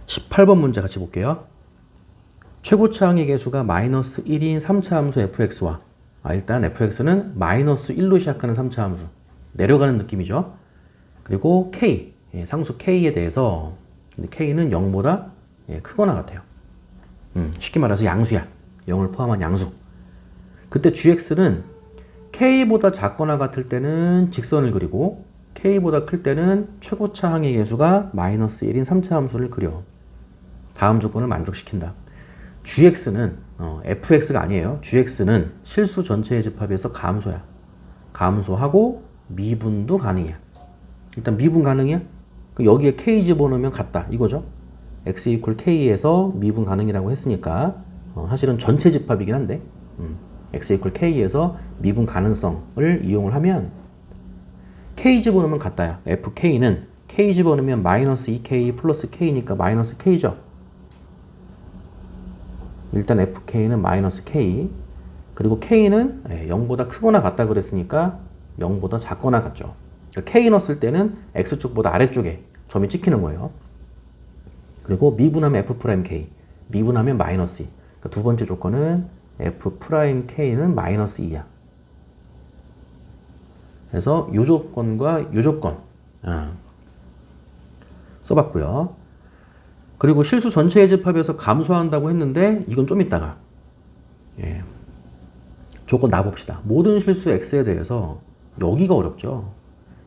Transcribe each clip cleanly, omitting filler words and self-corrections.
18번 문제 같이 볼게요. 최고차 항의 계수가 마이너스 1인 3차 함수 fx와 일단 fx는 마이너스 1로 시작하는 3차 함수 내려가는 느낌이죠. 그리고 k, 상수 k에 대해서 k는 0보다 크거나 같아요. 쉽게 말해서 양수야. 0을 포함한 양수. 그때 gx는 k보다 작거나 같을 때는 직선을 그리고 k보다 클 때는 최고차 항의 계수가 마이너스 1인 3차 함수를 그려. 다음 조건을 만족시킨다. gx는 fx가 아니에요. gx는 실수 전체의 집합에서 감소야. 감소하고 미분도 가능해. 일단 미분 가능해. 여기에 k 집어넣으면 같다. 이거죠. x 이퀄 k에서 미분 가능이라고 했으니까 사실은 전체 집합이긴 한데 x 이퀄 k에서 미분 가능성을 이용을 하면 k 집어넣으면 같다야. fk는 k 집어넣으면 마이너스 2k 플러스 k니까 마이너스 k죠. 일단 fk는 마이너스 k, 그리고 k는 0보다 크거나 같다 그랬으니까 0보다 작거나 같죠. 그러니까 k 넣었을 때는 x축보다 아래쪽에 점이 찍히는 거예요. 그리고 미분하면 f'k, 미분하면 마이너스 2. 그러니까 두 번째 조건은 f'k는 마이너스 2야. 그래서 요 조건과 요 조건 써봤고요. 그리고 실수 전체의 집합에서 감소한다고 했는데 이건 좀 이따가 조건 놔봅시다. 모든 실수 x에 대해서 여기가 어렵죠.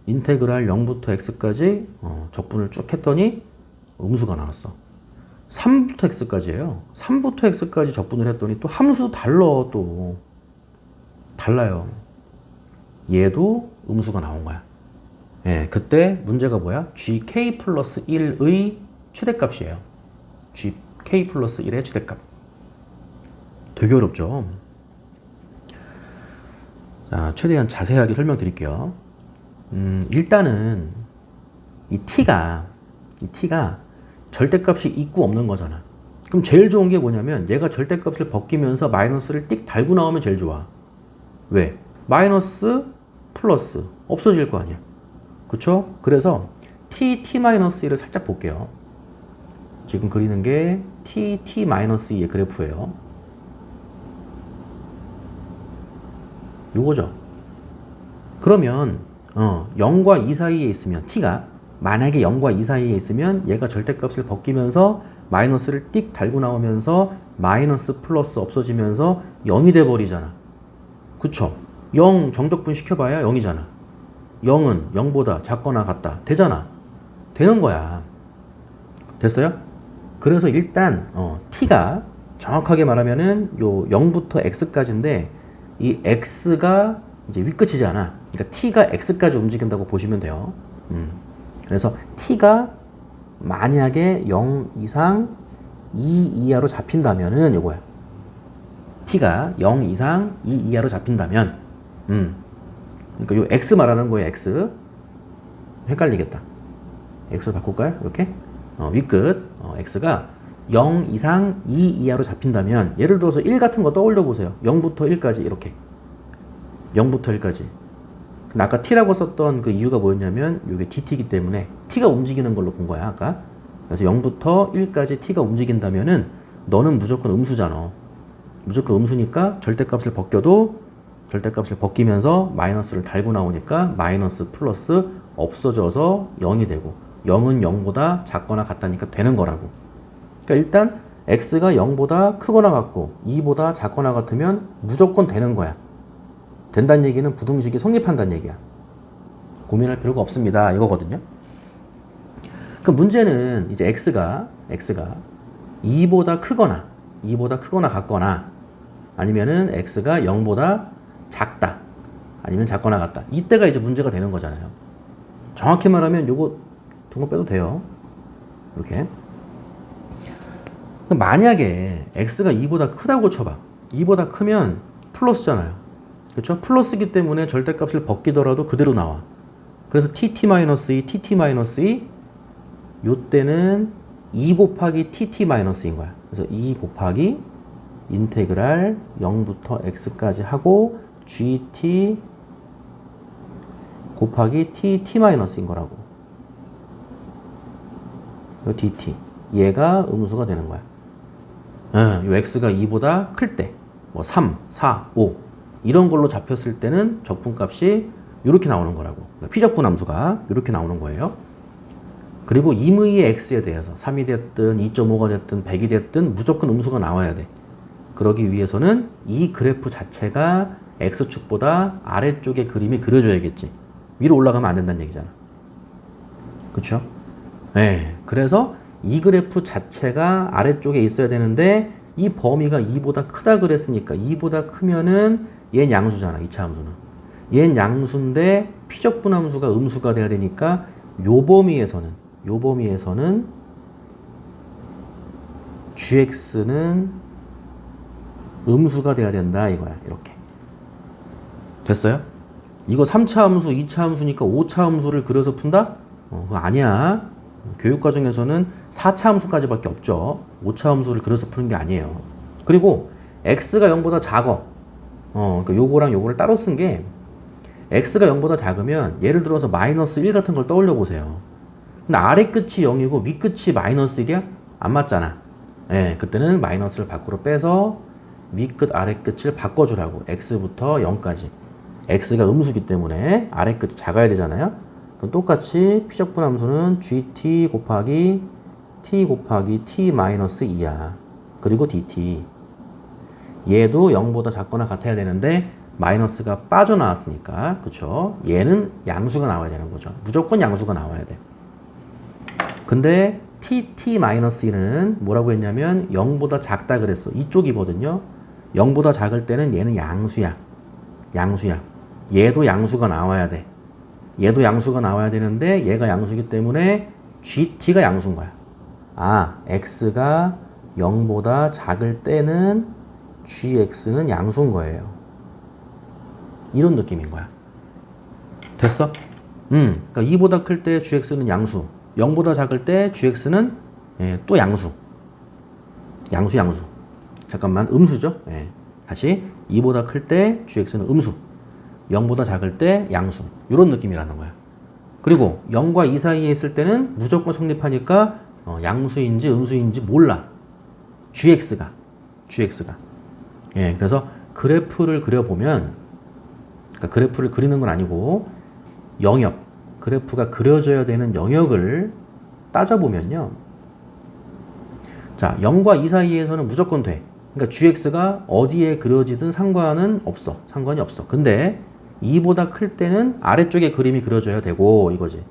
인테그랄 0부터 x까지 적분을 쭉 했더니 음수가 나왔어. 3부터 x까지예요. 3부터 x까지 적분을 했더니 또 함수 또 달라요. 얘도 음수가 나온 거야. 그때 문제가 뭐야? gk 플러스 1의 최대값이에요. gk 플러스 1의 최대값. 되게 어렵죠? 자, 최대한 자세하게 설명드릴게요. 일단은 이 t가 절대값이 있고 없는 거잖아. 그럼 제일 좋은 게 뭐냐면 얘가 절대값을 벗기면서 마이너스를 띡 달고 나오면 제일 좋아. 왜? 마이너스 플러스 없어질 거 아니야. 그쵸? 그래서 t-1을 살짝 볼게요. 지금 그리는 게 t-2의 그래프예요. 요거죠. 그러면 0과 2 사이에 있으면 t가 만약에 0과 2 사이에 있으면 얘가 절대값을 벗기면서 마이너스를 띡 달고 나오면서 마이너스 플러스 없어지면서 0이 돼버리잖아. 그쵸? 0 정적분 시켜봐야 0이잖아. 0은 0보다 작거나 같다. 되잖아. 되는 거야. 됐어요? 그래서 일단 t가 정확하게 말하면은 요 0부터 x까지인데 이 x가 이제 윗끝이잖아. 그러니까 t가 x까지 움직인다고 보시면 돼요. 그래서 t가 만약에 0 이상 2 이하로 잡힌다면은 요거야. t가 0 이상 2 이하로 잡힌다면 그러니까 요 x 말하는 거예요. x. 헷갈리겠다. x로 바꿀까요? 이렇게 윗끝 x가 0 이상 2 이하로 잡힌다면 예를 들어서 1 같은 거 떠올려 보세요. 0부터 1까지 이렇게 0부터 1까지. 근데 아까 t라고 썼던 그 이유가 뭐였냐면 이게 dt이기 때문에 t가 움직이는 걸로 본 거야 아까. 그래서 0부터 1까지 t가 움직인다면은 너는 무조건 음수잖아. 무조건 음수니까 절대값을 벗겨도 절대값을 벗기면서 마이너스를 달고 나오니까 마이너스 플러스 없어져서 0이 되고 0은 0보다 작거나 같다니까 되는 거라고. 그러니까 일단 x가 0보다 크거나 같고 2보다 작거나 같으면 무조건 되는 거야. 된다는 얘기는 부등식이 성립한다는 얘기야. 고민할 필요가 없습니다. 이거거든요. 그 문제는 이제 x가 2보다 크거나 같거나 아니면은 x가 0보다 작다. 아니면 작거나 같다. 이때가 이제 문제가 되는 거잖아요. 정확히 말하면 요거 두 거 빼도 돼요. 이렇게. 만약에 x가 2보다 크다고 쳐봐. 2보다 크면 플러스잖아요. 그렇죠? 플러스이기 때문에 절대값을 벗기더라도 그대로 나와. 그래서 tt-2, tt-2 요때는 2 곱하기 tt-인 거야. 그래서 2 곱하기 인테그랄 0부터 x까지 하고 gt 곱하기 tt-인 거라고. 그리고 dt. 얘가 음수가 되는 거야. 요 x가 2보다 클 때, 뭐 3, 4, 5 이런 걸로 잡혔을 때는 적분값이 이렇게 나오는 거라고. 피적분 함수가 이렇게 나오는 거예요. 그리고 임의의 x에 대해서 3이 됐든 2.5가 됐든 100이 됐든 무조건 음수가 나와야 돼. 그러기 위해서는 이 그래프 자체가 x축보다 아래쪽에 그림이 그려져야겠지. 위로 올라가면 안 된다는 얘기잖아. 그쵸? 네. 그래서 이 그래프 자체가 아래쪽에 있어야 되는데 이 범위가 2보다 크다 그랬으니까 2보다 크면은 얘는 양수잖아. 2차 함수는. 얘는 양수인데 피적분 함수가 음수가 돼야 되니까 요 범위에서는 gx는 음수가 돼야 된다 이거야. 이렇게. 됐어요? 이거 3차 함수, 2차 함수니까 5차 함수를 그려서 푼다? 그거 아니야. 교육과정에서는 4차 함수까지밖에 없죠. 5차 함수를 그려서 푸는 게 아니에요. 그리고 x가 0보다 작어. 그러니까 요거랑 요거를 따로 쓴 게 x가 0보다 작으면 예를 들어서 마이너스 1 같은 걸 떠올려 보세요. 근데 아래 끝이 0이고 위 끝이 마이너스 1이야? 안 맞잖아. 예, 그때는 마이너스를 밖으로 빼서 위 끝, 아래 끝을 바꿔주라고. x부터 0까지. x가 음수기 때문에 아래 끝이 작아야 되잖아요. 그럼 똑같이 피적분 함수는 gt 곱하기 t 마이너스 2야. 그리고 dt. 얘도 0보다 작거나 같아야 되는데 마이너스가 빠져나왔으니까 그쵸? 얘는 양수가 나와야 되는 거죠. 무조건 양수가 나와야 돼. 근데 t-1은 뭐라고 했냐면 0보다 작다 그랬어. 이쪽이거든요. 0보다 작을 때는 얘는 양수야. 얘도 양수가 나와야 돼. 얘도 양수가 나와야 되는데 얘가 양수기 때문에 gt가 양수인 거야. 아, x가 0보다 작을 때는 gx는 양수인 거예요. 이런 느낌인 거야. 됐어? 그러니까 2보다 클 때 gx는 양수, 0보다 작을 때 gx는 또 양수. 잠깐만, 음수죠? 다시 2보다 클 때 gx는 음수, 0보다 작을 때 양수. 이런 느낌이라는 거야. 그리고 0과 2 사이에 있을 때는 무조건 성립하니까 양수인지 음수인지 몰라. gx가. 그래서 그래프를 그려보면, 그러니까 그래프를 그리는 건 아니고 영역, 그래프가 그려져야 되는 영역을 따져보면요. 자, 0과 2 사이에서는 무조건 돼. 그러니까 gx가 어디에 그려지든 상관이 없어. 근데 2보다 클 때는 아래쪽에 그림이 그려져야 되고 이거지.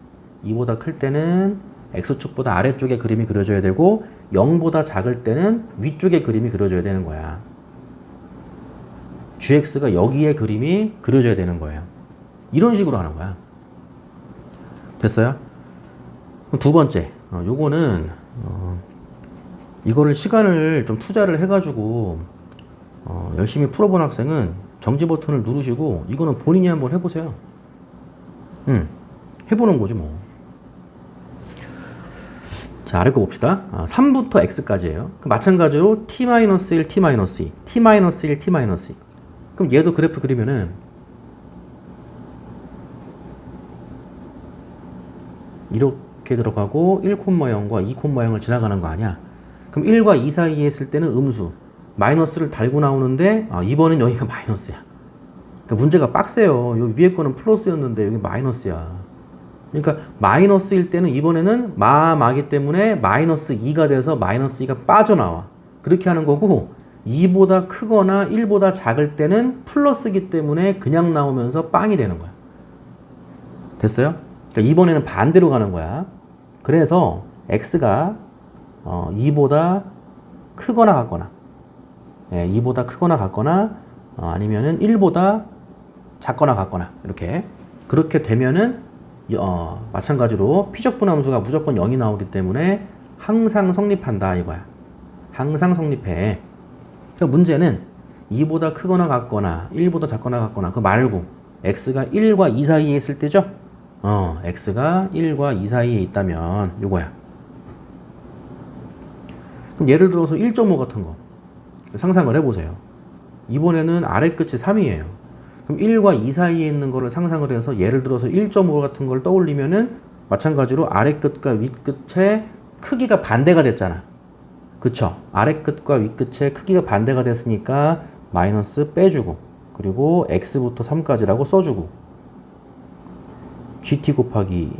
2보다 클 때는 x축보다 아래쪽에 그림이 그려져야 되고 0보다 작을 때는 위쪽에 그림이 그려져야 되는 거야. gx가 여기에 그림이 그려져야 되는 거예요. 이런 식으로 하는 거야. 됐어요? 두 번째, 요거는 이거를 시간을 좀 투자를 해가지고 열심히 풀어본 학생은 정지 버튼을 누르시고 이거는 본인이 한번 해보세요. 해보는 거지 뭐. 자, 아래 거 봅시다. 3부터 x까지예요. 마찬가지로 t-1, t-2, t-1, t-2. 그럼 얘도 그래프 그리면은 이렇게 들어가고 1,0과 2,0을 지나가는 거 아니야? 그럼 1과 2 사이에 있을 때는 음수, 마이너스를 달고 나오는데 이번엔 여기가 마이너스야. 그러니까 문제가 빡세요. 여기 위에 거는 플러스였는데 여기 마이너스야. 그러니까 마이너스일 때는 이번에는 마기 때문에 마이너스 2가 돼서 마이너스 2가 빠져나와. 그렇게 하는 거고 2보다 크거나 1보다 작을 때는 플러스기 때문에 그냥 나오면서 빵이 되는 거야. 됐어요? 그러니까 이번에는 반대로 가는 거야. 그래서 x가 2보다 크거나 같거나 2보다 크거나 같거나 아니면은 1보다 작거나 같거나 이렇게 그렇게 되면은 마찬가지로 피적분 함수가 무조건 0이 나오기 때문에 항상 성립한다 이거야. 항상 성립해. 그럼 문제는 2보다 크거나 같거나 1보다 작거나 같거나 그 말고 x가 1과 2 사이에 있을 때죠. x가 1과 2 사이에 있다면 요거야. 그럼 예를 들어서 1.5 같은 거 상상을 해보세요. 이번에는 아래 끝이 3이에요. 그럼 1과 2 사이에 있는 거를 상상을 해서 예를 들어서 1.5 같은 걸 떠올리면은 마찬가지로 아래 끝과 윗 끝에 크기가 반대가 됐잖아. 그쵸? 아래 끝과 위 끝의 크기가 반대가 됐으니까 마이너스 빼주고, 그리고 x부터 3까지라고 써주고, gt 곱하기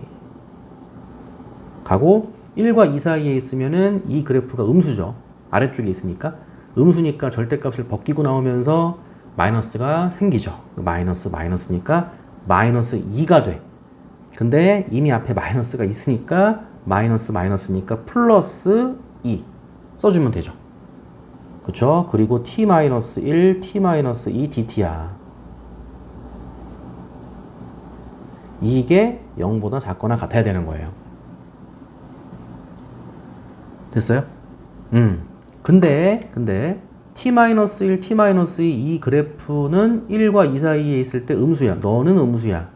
가고 1과 2 사이에 있으면은 이 그래프가 음수죠. 아래쪽에 있으니까. 음수니까 절대값을 벗기고 나오면서 마이너스가 생기죠. 마이너스니까 마이너스 2가 돼. 근데 이미 앞에 마이너스가 있으니까 마이너스니까 플러스 2 써주면 되죠. 그쵸? 그리고 t-1, t-2 dt야. 이게 0보다 작거나 같아야 되는 거예요. 됐어요? 근데 t-1, t-2 이 그래프는 1과 2 사이에 있을 때 음수야. 너는 음수야.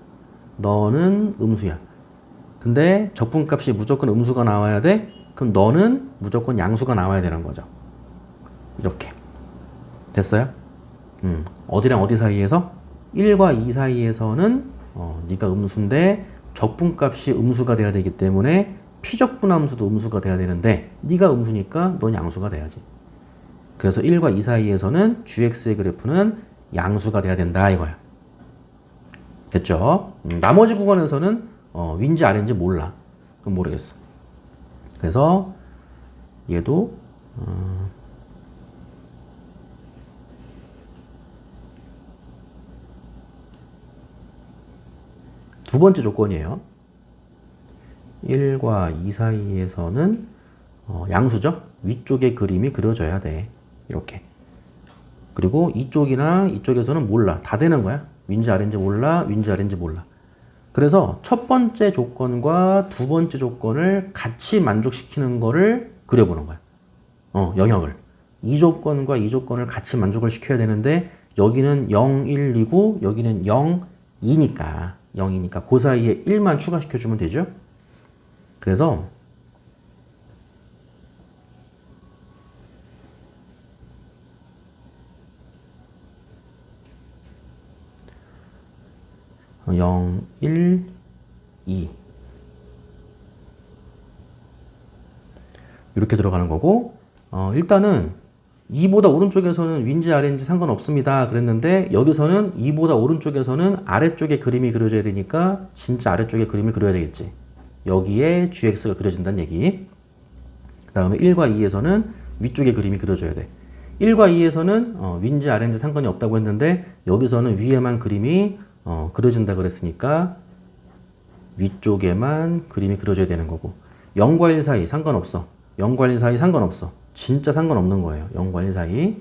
근데 적분값이 무조건 음수가 나와야 돼? 그럼 너는 무조건 양수가 나와야 되는 거죠. 이렇게. 됐어요? 어디랑 어디 사이에서? 1과 2 사이에서는 네가 음수인데 적분값이 음수가 돼야 되기 때문에 피적분함수도 음수가 돼야 되는데 네가 음수니까 넌 양수가 돼야지. 그래서 1과 2 사이에서는 gx의 그래프는 양수가 돼야 된다 이거야. 됐죠? 나머지 구간에서는 윈지 아래인지 몰라. 그럼 모르겠어. 그래서 얘도 두 번째 조건이에요. 1과 2 사이에서는 양수죠. 위쪽의 그림이 그려져야 돼. 이렇게. 그리고 이쪽이나 이쪽에서는 몰라. 다 되는 거야. 윈지 아래인지 몰라. 그래서 첫 번째 조건과 두 번째 조건을 같이 만족시키는 거를 그려보는 거야. 영역을. 이 조건과 이 조건을 같이 만족을 시켜야 되는데 여기는 0, 1, 2고 여기는 0, 2니까 그 사이에 1만 추가시켜주면 되죠. 그래서 어, 0, 1, 2 이렇게 들어가는 거고 일단은 2보다 오른쪽에서는 윈지 아래인지 상관없습니다 그랬는데 여기서는 2보다 오른쪽에서는 아래쪽에 그림이 그려져야 되니까 진짜 아래쪽에 그림을 그려야 되겠지. 여기에 gx가 그려진다는 얘기. 그 다음에 1과 2에서는 위쪽에 그림이 그려져야 돼. 1과 2에서는 윈지 아래인지 상관이 없다고 했는데 여기서는 위에만 그림이 그려진다 그랬으니까 위쪽에만 그림이 그려져야 되는 거고 0과 1 사이 상관없어. 0과 1 사이 상관없어. 진짜 상관없는 거예요. 0과 1 사이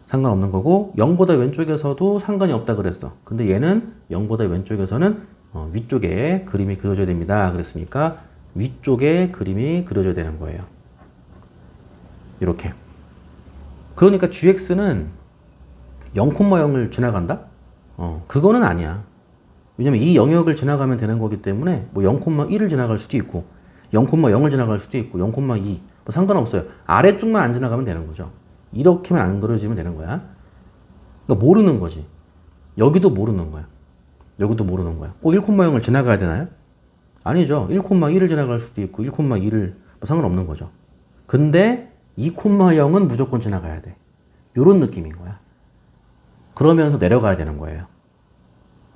상관없는 거고 0보다 왼쪽에서도 상관이 없다 그랬어. 근데 얘는 0보다 왼쪽에서는 위쪽에 그림이 그려져야 됩니다. 그랬으니까 위쪽에 그림이 그려져야 되는 거예요. 이렇게. 그러니까 gx는 0,0을 지나간다? 그거는 아니야. 왜냐면 이 영역을 지나가면 되는 거기 때문에 뭐 0,1을 지나갈 수도 있고 0,0을 지나갈 수도 있고 0,2 뭐 상관없어요. 아래쪽만 안 지나가면 되는 거죠. 이렇게만 안 그려지면 되는 거야. 그러니까 모르는 거지. 여기도 모르는 거야. 꼭 1,0을 지나가야 되나요? 아니죠. 1,1을 지나갈 수도 있고 1,2를 뭐 상관없는 거죠. 근데 2,0은 무조건 지나가야 돼. 요런 느낌인 거야. 그러면서 내려가야 되는 거예요.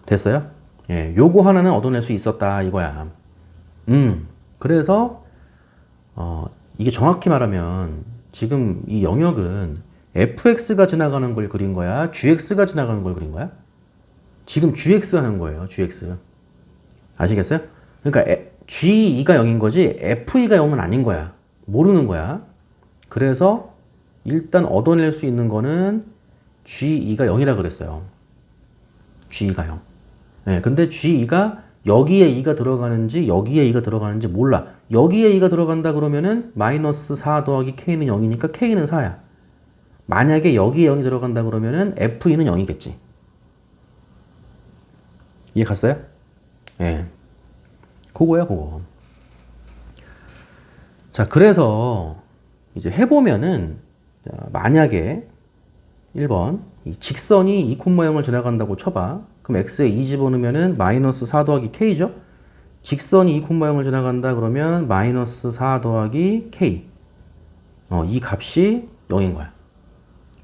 됐어요? 예, 요거 하나는 얻어낼 수 있었다 이거야. 그래서 이게 정확히 말하면 지금 이 영역은 fx가 지나가는 걸 그린 거야? gx가 지나가는 걸 그린 거야? 지금 gx 하는 거예요. gx. 아시겠어요? 그러니까 g2가 0인 거지 f2가 0은 아닌 거야. 모르는 거야. 그래서 일단 얻어낼 수 있는 거는 g2가 0이라 그랬어요. g2가 0. 네, 근데 g2가 여기에 2가 들어가는지 여기에 2가 들어가는지 몰라. 여기에 2가 들어간다 그러면은 마이너스 4 더하기 k는 0이니까 k는 4야. 만약에 여기에 0이 들어간다 그러면은 f2는 0이겠지. 이해 갔어요? 예. 네. 그거야, 그거. 자, 그래서 이제 해보면은 만약에 1번 이 직선이 2,0을 지나간다고 쳐봐. 그럼 x에 2 집어넣으면은 마이너스 4 더하기 k죠? 직선이 2,0을 지나간다 그러면 마이너스 4 더하기 k. 이 값이 0인 거야.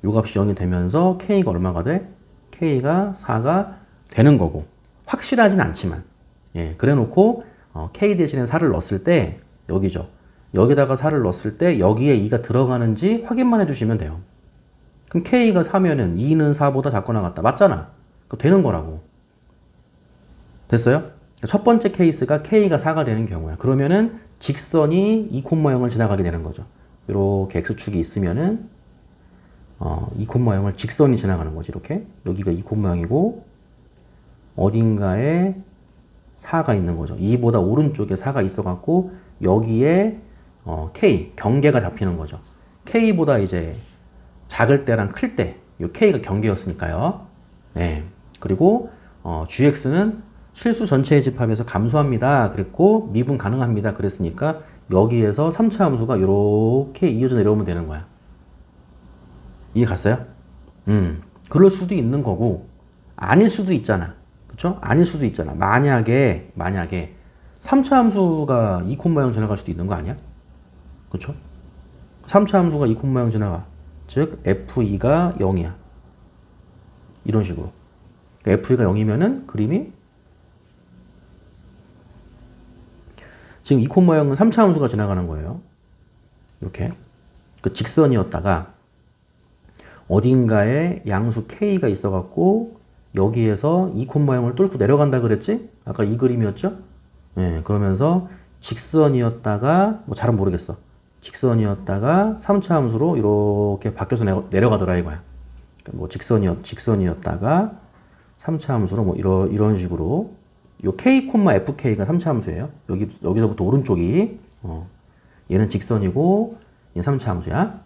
이 값이 0이 되면서 k가 얼마가 돼? k가 4가 되는 거고. 확실하진 않지만. 예, 그래 놓고 k 대신에 4를 넣었을 때 여기죠. 여기다가 4를 넣었을 때 여기에 2가 들어가는지 확인만 해주시면 돼요. 그럼 k가 4면은 2는 4보다 작거나 같다. 맞잖아. 그거 되는 거라고. 됐어요? 첫 번째 케이스가 k가 4가 되는 경우야. 그러면은 직선이 2,0을 지나가게 되는 거죠. 이렇게 x축이 있으면은 2,0을 직선이 지나가는 거지. 이렇게 여기가 2,0이고 어딘가에 4가 있는 거죠. 2보다 오른쪽에 4가 있어갖고 여기에 k 경계가 잡히는 거죠. k보다 이제 작을 때랑 클 때 이 k가 경계였으니까요. 네. 그리고 gx는 실수 전체의 집합에서 감소합니다. 그랬고 미분 가능합니다. 그랬으니까 여기에서 3차 함수가 이렇게 이어져 내려오면 되는 거야. 이해 갔어요? 그럴 수도 있는 거고 아닐 수도 있잖아. 그쵸? 아닐 수도 있잖아. 만약에 3차 함수가 2,0 지나갈 수도 있는 거 아니야? 그쵸? 3차 함수가 2,0 지나가. 즉 f2가 0이야. 이런 식으로. f2가 0이면은 그림이 지금 2,0은 3차 함수가 지나가는 거예요. 이렇게. 그 직선이었다가 어딘가에 양수 k가 있어갖고 여기에서 2,0을 뚫고 내려간다 그랬지? 아까 이 그림이었죠? 네, 그러면서 직선이었다가 뭐 잘은 모르겠어. 직선이었다가 3차 함수로 이렇게 바뀌어서 내려가더라 이거야. 그러니까 뭐 직선이었다가 3차 함수로 뭐 이런 식으로 요 k, fk가 3차 함수예요. 여기서부터 오른쪽이 얘는 직선이고 얘는 3차 함수야.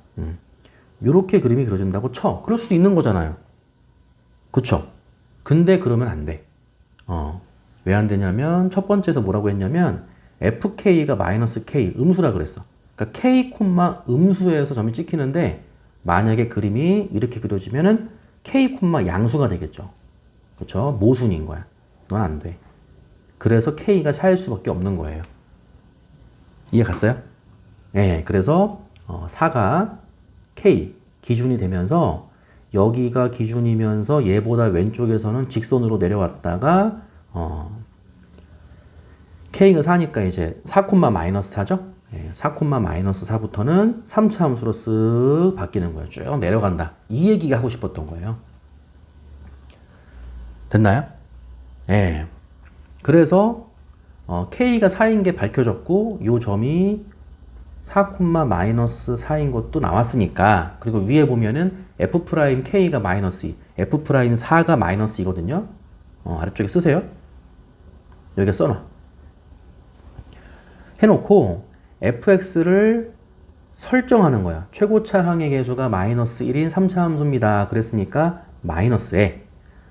요렇게 그림이 그려진다고 쳐. 그럴 수도 있는 거잖아요. 그쵸? 근데 그러면 안 돼. 왜 안 되냐면 첫 번째에서 뭐라고 했냐면 fk가 마이너스 k 음수라 그랬어. 그러니까 k, 음수에서 점이 찍히는데 만약에 그림이 이렇게 그려지면은 k, 양수가 되겠죠. 그쵸? 모순인 거야. 넌 안 돼. 그래서 k가 차일 수밖에 없는 거예요. 이해 갔어요? 네, 그래서 4가 k 기준이 되면서 여기가 기준이면서 얘보다 왼쪽에서는 직선으로 내려왔다가 k가 4니까 이제 4, 마이너스 4죠? 네, 4, 마이너스 4부터는 3차 함수로 쓱 바뀌는 거예요. 쭉 내려간다. 이 얘기가 하고 싶었던 거예요. 됐나요? 네. 그래서 k가 4인 게 밝혀졌고 이 점이 4, 마이너스 4인 것도 나왔으니까 그리고 위에 보면은 f'k가 마이너스 2 f'4가 마이너스 2거든요. 아래쪽에 쓰세요. 여기에 써놔. 해놓고 fx를 설정하는 거야. 최고차 항의 계수가 마이너스 1인 3차 함수입니다. 그랬으니까 마이너스에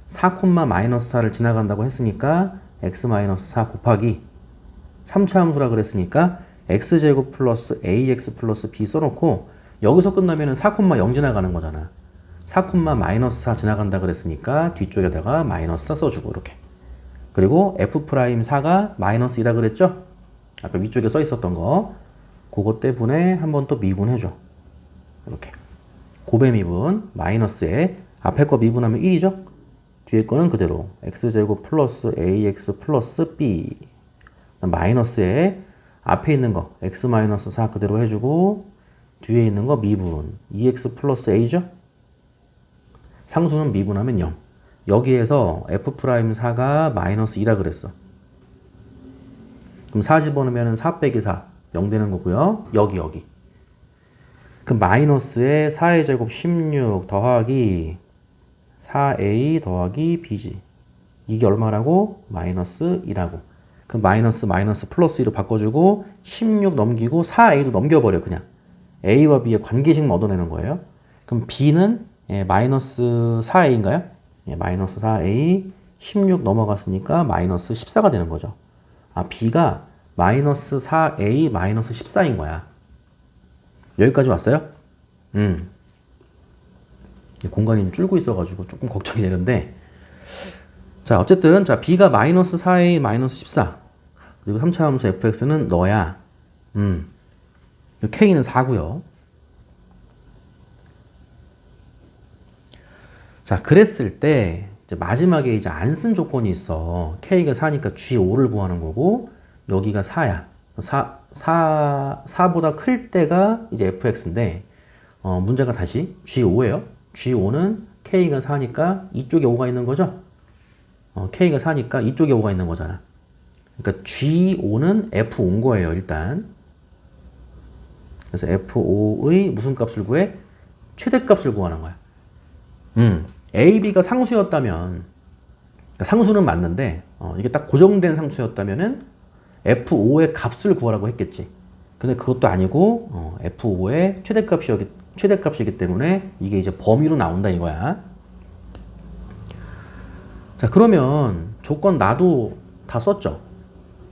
4, 마이너스 4를 지나간다고 했으니까 x 마이너스 4 곱하기 3차 함수라 그랬으니까 x제곱 플러스 ax 플러스 b 써놓고 여기서 끝나면은 4, 0 지나가는 거잖아. 4, 마이너스 4 지나간다 그랬으니까 뒤쪽에다가 마이너스 4 써주고 이렇게. 그리고 f'4가 마이너스 2라 그랬죠? 아까 위쪽에 써 있었던 거. 그것 때문에 한 번 또 미분해줘. 이렇게. 곱의 미분, 마이너스에 앞에 거 미분하면 1이죠? 뒤에 거는 그대로 x제곱 플러스 ax 플러스 b 마이너스에 앞에 있는 거 x 마이너스 4 그대로 해주고 뒤에 있는 거 미분 2x 플러스 a죠? 상수는 미분하면 0. 여기에서 f'4가 마이너스 2라 그랬어. 그럼 4 집어넣으면 4 빼기 4 0 되는 거고요. 여기 그럼 마이너스에 4의 제곱 16 더하기 4a 더하기 b지. 이게 얼마라고? 마이너스 2라고. 그럼 마이너스 플러스 2로 바꿔주고 16 넘기고 4a도 넘겨버려 그냥. a와 b의 관계식 얻어내는 거예요. 그럼 b는 마이너스 4a인가요? 마이너스 4a 16 넘어갔으니까 마이너스 14가 되는 거죠. 아, b가 마이너스 4a 마이너스 14인 거야. 여기까지 왔어요? 공간이 줄고 있어가지고 조금 걱정이 되는데 자 어쨌든 자 b가 마이너스 4a 마이너스 14 그리고 3차 함수 fx는 너야. k는 4고요. 자, 그랬을 때 이제 마지막에 이제 안 쓴 조건이 있어. k가 4니까 g5를 구하는 거고 여기가 4야. 4보다 클 때가 이제 fx인데 문제가 다시 g5예요. g5는 k가 4니까 이쪽에 5가 있는 거죠. k가 4니까 이쪽에 5가 있는 거잖아. 그러니까 g5는 f5인 거예요, 일단. 그래서 f5의 무슨 값을 구해? 최대값을 구하는 거야. a, b가 상수였다면, 그러니까 상수는 맞는데 이게 딱 고정된 상수였다면은 f5의 값을 구하라고 했겠지. 근데 그것도 아니고 f5의 최대값이기 때문에 이게 이제 범위로 나온다 이거야. 자, 그러면 조건 나도 다 썼죠.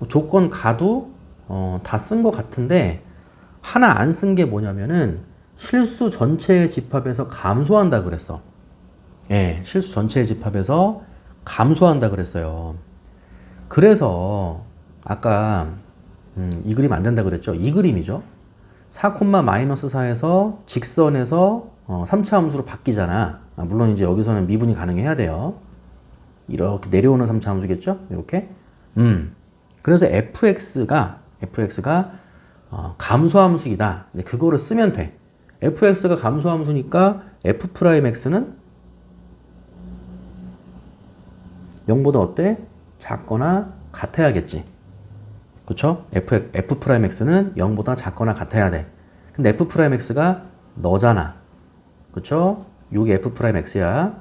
조건 가도 다 쓴 것 같은데 하나 안 쓴 게 뭐냐면은 실수 전체의 집합에서 감소한다 그랬어. 예, 실수 전체의 집합에서 감소한다 그랬어요. 그래서 아까 이 그림 안 된다 그랬죠. 이 그림이죠. 4,-4에서 직선에서 3차 함수로 바뀌잖아. 물론 이제 여기서는 미분이 가능해야 돼요. 이렇게 내려오는 3차 함수겠죠. 이렇게. 그래서 fx가 감소함수이다. 이제 그거를 쓰면 돼. fx가 감소함수니까 f'x는 0보다 어때? 작거나 같아야겠지. 그쵸? f'x는 0보다 작거나 같아야 돼. 근데 f'x가 너잖아. 그쵸? 요게 f'x야.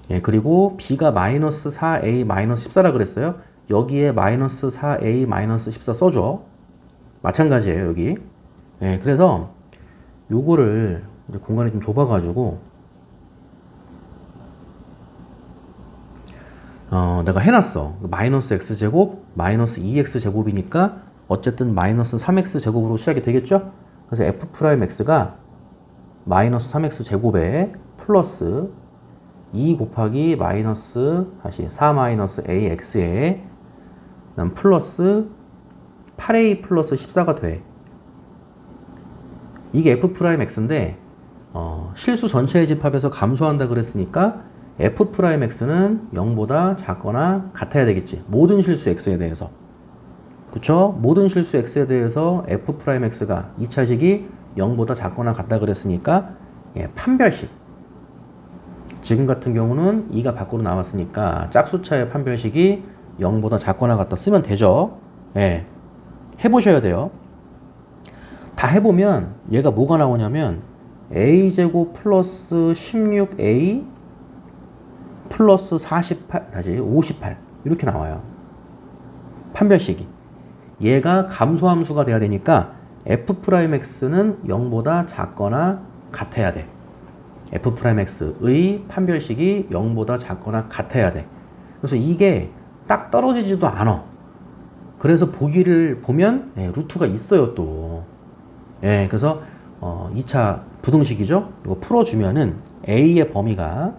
예, 그리고 b가 마이너스 4a 마이너스 14라 그랬어요. 여기에 마이너스 4a 마이너스 14 써줘. 마찬가지예요, 여기. 예, 그래서 요거를 이제 공간이 좀 좁아가지고 내가 해놨어. 마이너스 x제곱, 마이너스 2x제곱이니까 어쨌든 마이너스 3x제곱으로 시작이 되겠죠? 그래서 f'x가 마이너스 3x제곱에 플러스 2 곱하기 마이너스 다시 4 마이너스 ax에 그다음 플러스 8a 플러스 14가 돼. 이게 f'x인데 실수 전체의 집합에서 감소한다 그랬으니까 f'x는 0보다 작거나 같아야 되겠지. 모든 실수 x에 대해서. 그쵸? 모든 실수 x에 대해서 f'x가 2차식이 0보다 작거나 같다 그랬으니까 예, 판별식. 지금 같은 경우는 2가 밖으로 나왔으니까 짝수차의 판별식이 0보다 작거나 같다 쓰면 되죠. 예. 해보셔야 돼요. 다 해보면 얘가 뭐가 나오냐면 a제곱 플러스 16a 플러스 48 다시 58 이렇게 나와요. 판별식이. 얘가 감소함수가 돼야 되니까 f'x는 0보다 작거나 같아야 돼. f'x의 판별식이 0보다 작거나 같아야 돼. 그래서 이게 딱 떨어지지도 않아. 그래서 보기를 보면 루트가 있어요 또. 예, 그래서 2차 부등식이죠. 이거 풀어주면은 a의 범위가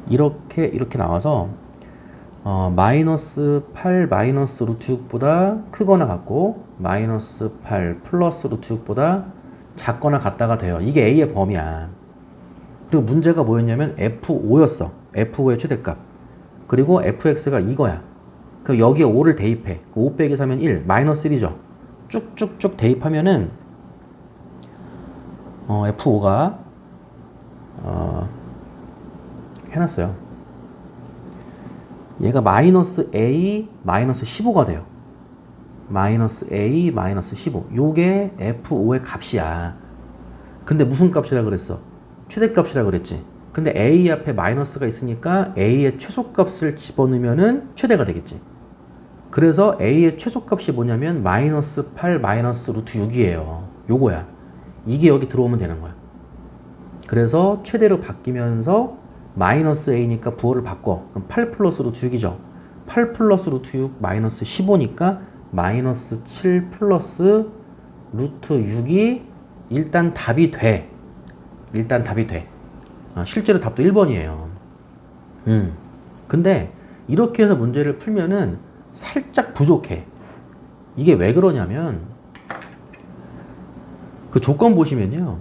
이렇게 나와서 마이너스 8 마이너스 루트 6보다 크거나 같고 마이너스 8 플러스 루트 6보다 작거나 같다가 돼요. 이게 a의 범위야. 그리고 문제가 뭐였냐면 f5였어. f5의 최대값. 그리고 fx가 이거야. 그럼 여기에 5를 대입해. 5 빼기 3은 1, 마이너스 1이죠. 쭉쭉쭉 대입하면은 f5가 해놨어요. 얘가 마이너스 a 마이너스 15가 돼요. 마이너스 a 마이너스 15. 요게 f5의 값이야. 근데 무슨 값이라 그랬어? 최대값이라 그랬지. 근데 a 앞에 마이너스가 있으니까 a의 최소값을 집어넣으면은 최대가 되겠지. 그래서 a의 최소값이 뭐냐면 마이너스 8 마이너스 루트 6이에요. 요거야. 이게 여기 들어오면 되는 거야. 그래서 최대로 바뀌면서 마이너스 a니까 부호를 바꿔. 그럼 8 플러스 루트 6이죠. 8 플러스 루트 6 마이너스 15니까 마이너스 7 플러스 루트 6이 일단 답이 돼. 일단 답이 돼. 실제로 답도 1번이에요. 근데 이렇게 해서 문제를 풀면은 살짝 부족해. 이게 왜 그러냐면 그 조건 보시면요.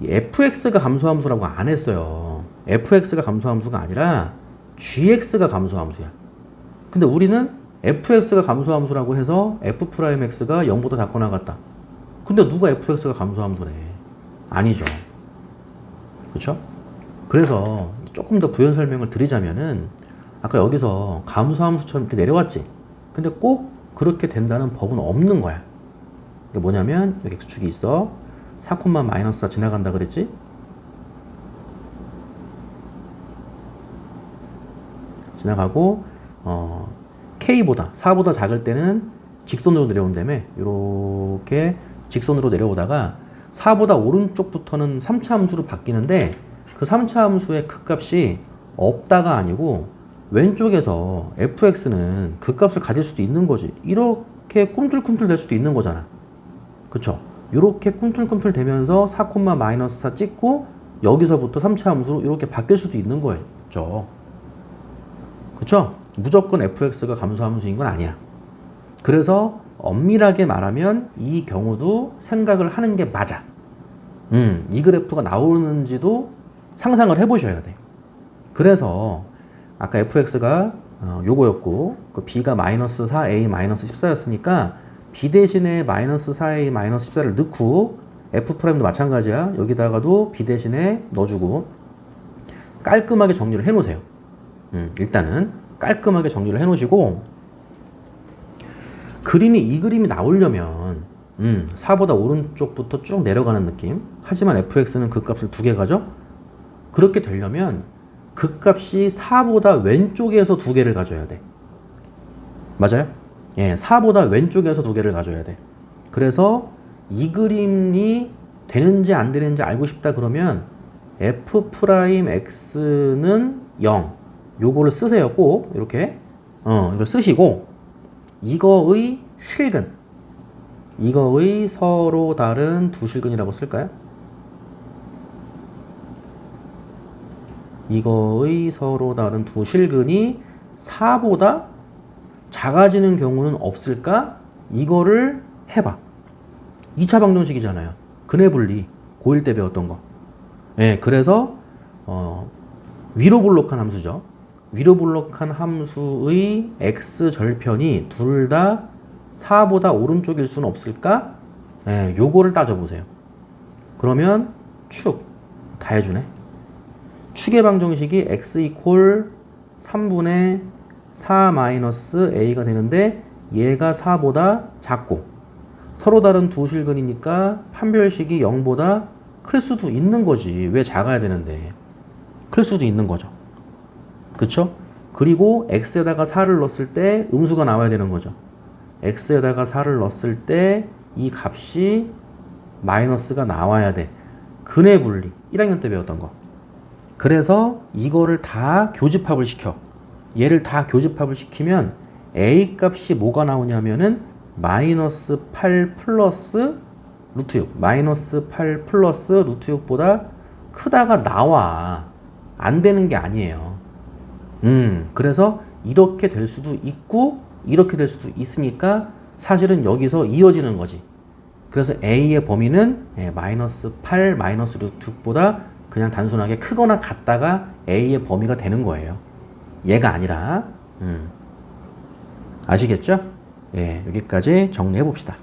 이 fx가 감소함수라고 안 했어요. fx가 감소함수가 아니라 gx가 감소함수야. 근데 우리는 fx가 감소함수라고 해서 f'x가 0보다 작거나 같다. 근데 누가 fx가 감소함수래? 아니죠. 그렇죠? 그래서 조금 더 부연 설명을 드리자면은 아까 여기서 감소함수처럼 이렇게 내려왔지. 근데 꼭 그렇게 된다는 법은 없는 거야. 이게 뭐냐면 여기 x축이 있어. 4, 마이너스 4 지나간다 그랬지? 지나가고 k보다 4보다 작을 때는 직선으로 내려온다며 이렇게 직선으로 내려오다가 4보다 오른쪽부터는 3차 함수로 바뀌는데 그 3차 함수의 극값이 없다가 아니고 왼쪽에서 fx는 극값을 가질 수도 있는 거지. 이렇게 꿈틀꿈틀 될 수도 있는 거잖아. 그쵸? 이렇게 꿈틀꿈틀 되면서 4, 마이너스 4 찍고 여기서부터 3차 함수로 이렇게 바뀔 수도 있는 거죠. 그쵸? 무조건 fx가 감소함수인 건 아니야. 그래서 엄밀하게 말하면 이 경우도 생각을 하는 게 맞아. 이 그래프가 나오는지도 상상을 해보셔야 돼. 그래서 아까 fx가 요거였고 그 b가 마이너스 4a 마이너스 14였으니까 b 대신에 마이너스 4a 마이너스 14를 넣고 f'도 마찬가지야. 여기다가도 b 대신에 넣어주고 깔끔하게 정리를 해놓으세요. 일단은 깔끔하게 정리를 해놓으시고 이 그림이 나오려면 4보다 오른쪽부터 쭉 내려가는 느낌. 하지만 fx는 극값을 2개 가져. 그렇게 되려면 극값이 4보다 왼쪽에서 2개를 가져야 돼. 맞아요? 예, 4보다 왼쪽에서 2개를 가져야 돼. 그래서 이 그림이 되는지 안 되는지 알고 싶다 그러면 f'x는 0 요거를 쓰세요. 꼭 이렇게 이걸 쓰시고 이거의 실근, 이거의 서로 다른 두 실근이라고 쓸까요? 이거의 서로 다른 두 실근이 4보다 작아지는 경우는 없을까? 이거를 해봐. 2차 방정식이잖아요. 근해 분리, 고1 때 배웠던 거. 예, 그래서 위로 볼록한 함수죠. 위로 볼록한 함수의 x절편이 둘 다 4보다 오른쪽일 수는 없을까? 예, 요거를 따져보세요. 그러면 축 다 해주네. 축의 방정식이 x 이퀄 3분의 4 마이너스 a가 되는데 얘가 4보다 작고 서로 다른 두 실근이니까 판별식이 0보다 클 수도 있는 거지. 왜 작아야 되는데. 클 수도 있는 거죠. 그쵸? 그리고 x에다가 4를 넣었을 때 음수가 나와야 되는 거죠. x에다가 4를 넣었을 때 이 값이 마이너스가 나와야 돼. 근해 분리. 1학년 때 배웠던 거. 그래서 이거를 다 교집합을 시켜. 얘를 다 교집합을 시키면 a 값이 뭐가 나오냐면은 마이너스 8 플러스 루트 6. 마이너스 8 플러스 루트 6보다 크다가 나와. 안 되는 게 아니에요. 그래서 이렇게 될 수도 있고 이렇게 될 수도 있으니까 사실은 여기서 이어지는 거지. 그래서 a의 범위는 마이너스 8 마이너스 루트 6보다 그냥 단순하게 크거나 같다가 a의 범위가 되는 거예요. 얘가 아니라. 아시겠죠? 예, 여기까지 정리해 봅시다.